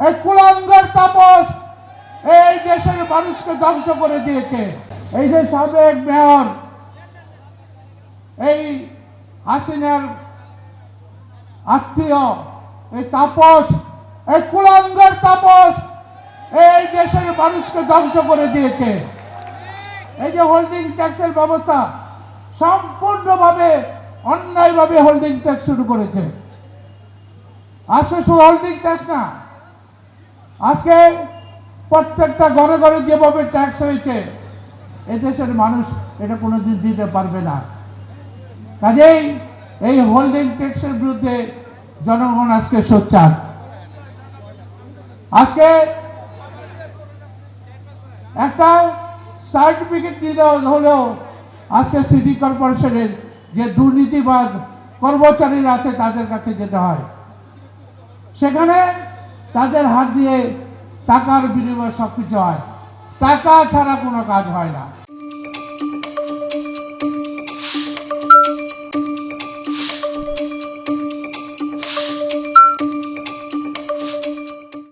এই কুলাঙ্গার তাপস এই দেশের মানুষকে ধ্বংস করে দিয়েছে। এই যে সাবেক মেয়র এই হাসিনার আত্মীয় এই তাপস, এই কুলাঙ্গার তাপস এই দেশের মানুষকে ধ্বংস করে দিয়েছে। এই যে হোল্ডিং ট্যাক্সের ব্যবস্থা সম্পূর্ণভাবে অন্যায়ভাবে হোল্ডিং ট্যাক্স শুরু করেছে। আজকে শুধু হোল্ডিং ট্যাক্স না, আজকে প্রত্যেকটা ঘরে ঘরে যেভাবে ট্যাক্স হয়েছে এদেশের মানুষ এটা কোনোদিন দিতে পারবে না। কাজেই এই হোল্ডিং ট্যাক্সের বিরুদ্ধে জনগণ আজকে সোচ্চার। আজকে একটা সার্টিফিকেট দিতে হলেও আজকে সিটি কর্পোরেশনের যে দুর্নীতিবাজ কর্মচারীরা আছে তাদের কাছে যেতে হয়, সেখানে তাদের হাত দিয়ে টাকার বিনিময়ে সব কিছু হয়, টাকা ছাড়া কোনো কাজ হয় না।